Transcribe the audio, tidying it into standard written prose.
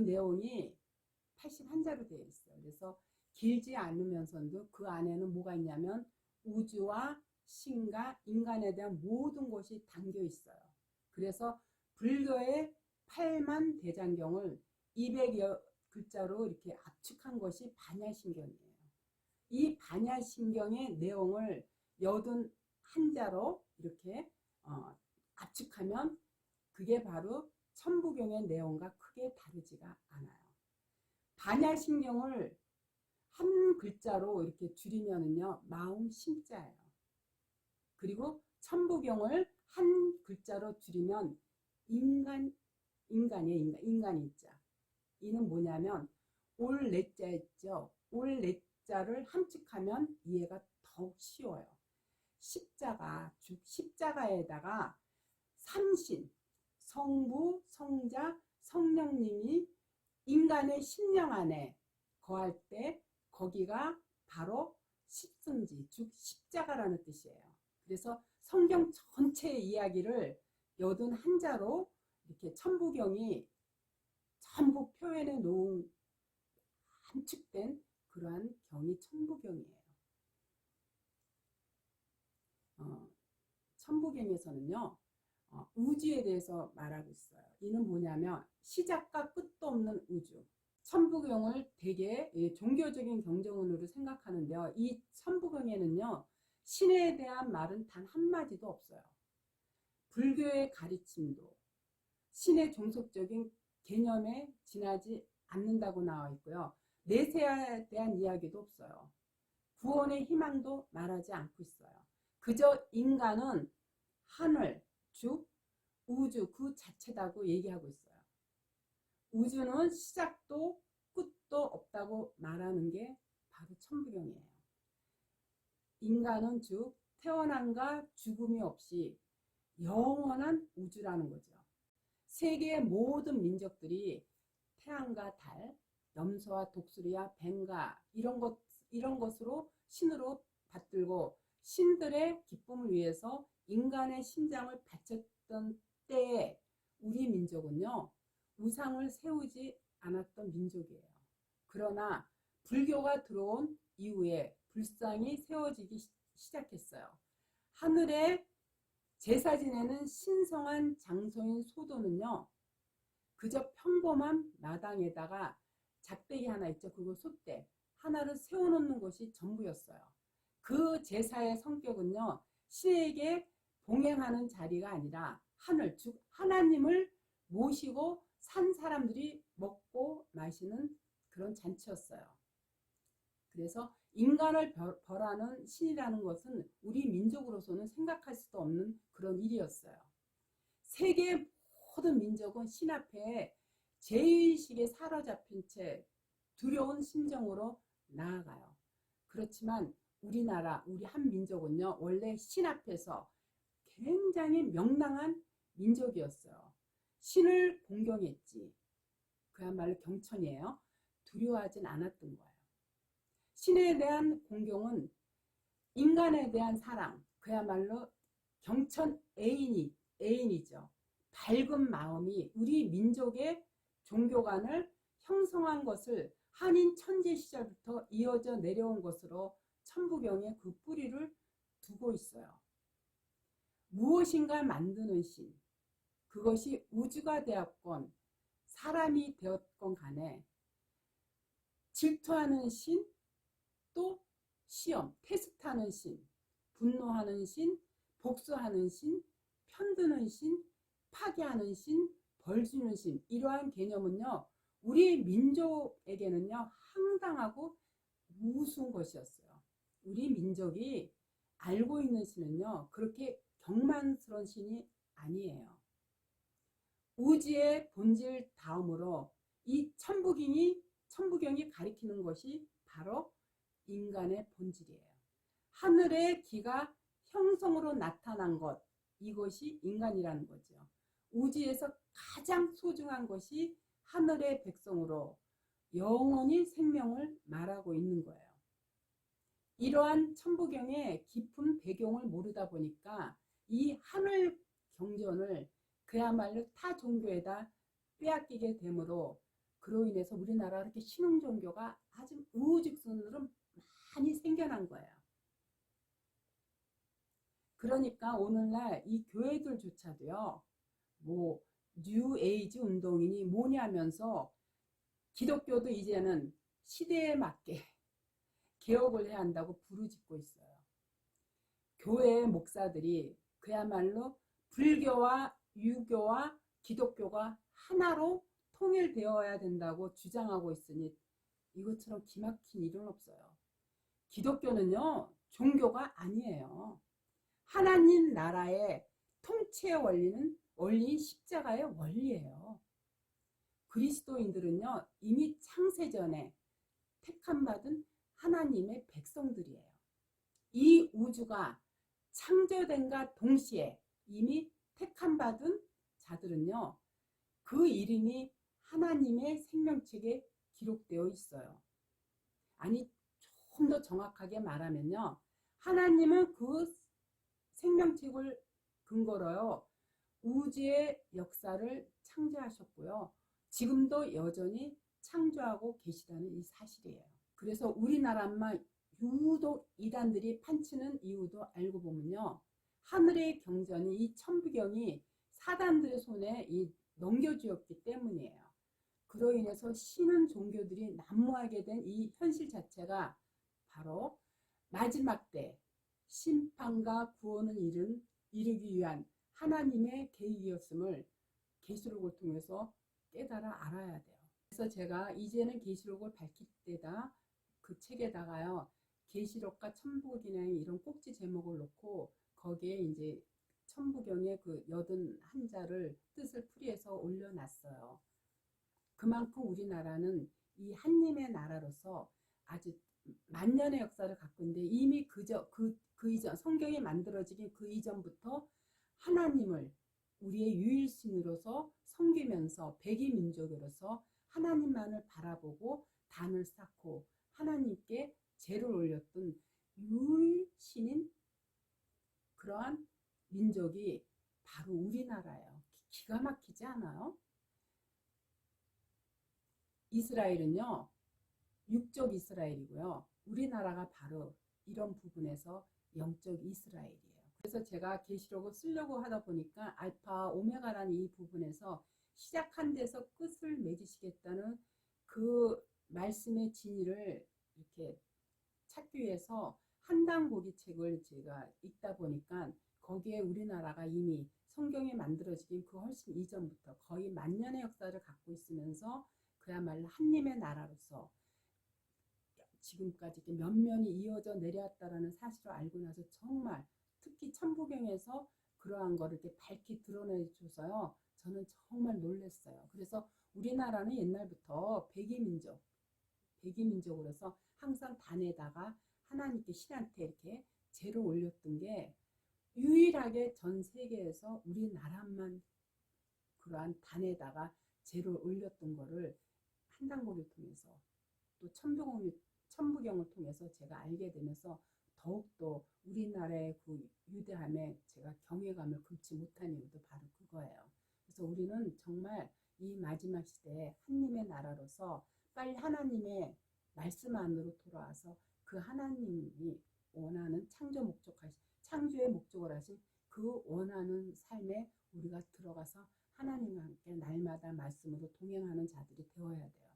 내용이 81자로 되어 있어요. 그래서 길지 않으면서도 그 안에는 뭐가 있냐면 우주와 신과 인간에 대한 모든 것이 담겨 있어요. 그래서 불교의 8만 대장경을 200여 글자로 이렇게 압축한 것이 반야신경이에요. 이 반야신경의 내용을 81자로 이렇게 압축하면 그게 바로 천부경의 내용과 크게 다르지가 않아요. 반야신경을 한 글자로 이렇게 줄이면은요, 마음심자예요. 그리고 천부경을 한 글자로 줄이면 인간이자. 이는 뭐냐면 올레자 있죠. 올레자를 함축하면 이해가 더욱 쉬워요. 십자가, 즉 십자가에다가 삼신, 성부, 성자, 성령님이 인간의 심령 안에 거할 때 거기가 바로 십승지, 즉 십자가라는 뜻이에요. 그래서 성경 전체의 이야기를 81자로 이렇게 천부경이 전부 표현해 놓은 함축된 그러한 경이 천부경이에요. 천부경에서는요, 우주에 대해서 말하고 있어요. 이는 뭐냐면 시작과 끝도 없는 우주. 천부경을 되게 종교적인 경전으로 생각하는데요. 이 천부경에는요, 신에 대한 말은 단 한마디도 없어요. 불교의 가르침도 신의 종속적인 개념에 지나지 않는다고 나와 있고요. 내세에 대한 이야기도 없어요. 구원의 희망도 말하지 않고 있어요. 그저 인간은 하늘, 즉 우주 그 자체다고 얘기하고 있어요. 우주는 시작도 끝도 없다고 말하는 게 바로 천부경이에요. 인간은 즉 태어남과 죽음이 없이 영원한 우주라는 거죠. 세계의 모든 민족들이 태양과 달, 염소와 독수리와 뱀과 이런 것으로 신으로 받들고 신들의 기쁨을 위해서 인간의 심장을 바쳤던 때에 우리 민족은요, 우상을 세우지 않았던 민족이에요. 그러나 불교가 들어온 이후에 불상이 세워지기 시작했어요. 하늘에 제사 지내는 신성한 장소인 소도는요, 그저 평범한 마당에다가 작대기 하나 있죠. 그리고 솥대 하나를 세워놓는 것이 전부였어요. 그 제사의 성격은요, 신에게 봉행하는 자리가 아니라 하늘, 즉 하나님을 모시고 산 사람들이 먹고 마시는 그런 잔치였어요. 그래서 인간을 벌하는 신이라는 것은 우리 민족으로서는 생각할 수도 없는 그런 일이었어요. 세계의 모든 민족은 신 앞에 죄의식에 사로잡힌 채 두려운 심정으로 나아가요. 그렇지만 우리나라, 우리 한 민족은요, 원래 신 앞에서 굉장히 명랑한 민족이었어요. 신을 공경했지. 그야말로 경천이에요. 두려워하진 않았던 거예요. 신에 대한 공경은 인간에 대한 사랑, 그야말로 경천 애인이죠. 밝은 마음이 우리 민족의 종교관을 형성한 것을 한인 천재 시절부터 이어져 내려온 것으로 천부경에 그 뿌리를 두고 있어요. 무엇인가 만드는 신, 그것이 우주가 되었건 사람이 되었건 간에 질투하는 신, 또 시험, 테스트하는 신, 분노하는 신, 복수하는 신, 편드는 신, 파괴하는 신, 벌주는 신, 이러한 개념은요, 우리 민족에게는요, 황당하고 우스운 것이었어요. 우리 민족이 알고 있는 신은요, 그렇게 경만스러운 신이 아니에요. 우주의 본질 다음으로 이 천부경이 가리키는 것이 바로 인간의 본질이에요. 하늘의 기가 형성으로 나타난 것, 이것이 인간이라는 거죠. 우주에서 가장 소중한 것이 하늘의 백성으로 영원히 생명을 말하고 있는 거예요. 이러한 천부경의 깊은 배경을 모르다 보니까 이 하늘 경전을 그야말로 타 종교에다 빼앗기게 되므로 그로 인해서 우리나라 이렇게 신흥 종교가 아주 우후죽순으로 많이 생겨난 거예요. 그러니까 오늘날 이 교회들조차도요, 뭐 뉴에이지 운동이니 뭐냐면서 기독교도 이제는 시대에 맞게 개혁을 해야 한다고 부르짖고 있어요. 교회 목사들이 그야말로 불교와 유교와 기독교가 하나로 통일되어야 된다고 주장하고 있으니 이것처럼 기막힌 일은 없어요. 기독교는요, 종교가 아니에요. 하나님 나라의 통치의 원리인 십자가의 원리예요. 그리스도인들은요, 이미 창세전에 택함받은 하나님의 백성들이에요. 이 우주가 창조된과 동시에 이미 택함받은 자들은요, 그 이름이 하나님의 생명책에 기록되어 있어요. 아니, 좀 더 정확하게 말하면요, 하나님은 그 생명책을 근거로요, 우주의 역사를 창조하셨고요, 지금도 여전히 창조하고 계시다는 이 사실이에요. 그래서 우리나라만 유독 이단들이 판치는 이유도 알고 보면요, 하늘의 경전이 이 천부경이 사단들의 손에 넘겨주었기 때문이에요. 그로 인해서 신은 종교들이 난무하게 된 이 현실 자체가 바로 마지막 때 심판과 구원을 이루기 위한 하나님의 계획이었음을 계시록을 통해서 깨달아 알아야 돼요. 그래서 제가 이제는 계시록을 밝힐 때다 그 책에다가요, 계시록과 천부경의 이런 꼭지 제목을 놓고 거기에 이제 천부경의 그 81자를 뜻을 풀이해서 올려놨어요. 그만큼 우리나라는 이 한님의 나라로서 아주 만년의 역사를 갖고 있는데, 이미 그 이전 성경이 만들어지기 그 이전부터 하나님을 우리의 유일신으로서 섬기면서 백이민족으로서 하나님만을 바라보고 단을 쌓고 하나님께 제를 올렸던 유일신인 그러한 민족이 바로 우리나라예요. 기가 막히지 않아요? 이스라엘은요, 육적 이스라엘이고요, 우리나라가 바로 이런 부분에서 영적 이스라엘이에요. 그래서 제가 계시록을 쓰려고 하다 보니까 알파 오메가라는 이 부분에서 시작한 데서 끝을 맺으시겠다는 그 말씀의 진리를 이렇게 찾기 위해서 한당고기 책을 제가 읽다 보니까 거기에 우리나라가 이미 성경이 만들어지긴 그 훨씬 이전부터 거의 만년의 역사를 갖고 있으면서 그야말로 하나님의 나라로서 지금까지 면면이 이어져 내려왔다라는 사실을 알고 나서 정말 특히 천부경에서 그러한 거를 이렇게 밝히 드러내줘서요, 저는 정말 놀랐어요. 그래서 우리나라는 옛날부터 백이민족으로서 항상 단에다가 하나님께 신한테 이렇게 제를 올렸던 게 유일하게 전 세계에서 우리나라만 그러한 단에다가 제를 올렸던 거를 한당고를 통해서 또 천부경을 통해서 제가 알게 되면서 더욱더 우리나라의 그 위대함에 제가 경외감을 금치 못한 이유도 바로 그거예요. 그래서 우리는 정말 이 마지막 시대에 하나님의 나라로서 빨리 하나님의 말씀 안으로 돌아와서 그 하나님이 원하는 창조의 목적을 하신 그 원하는 삶에 우리가 들어가서 하나님과 함께 날마다 말씀으로 동행하는 자들이 되어야 돼요.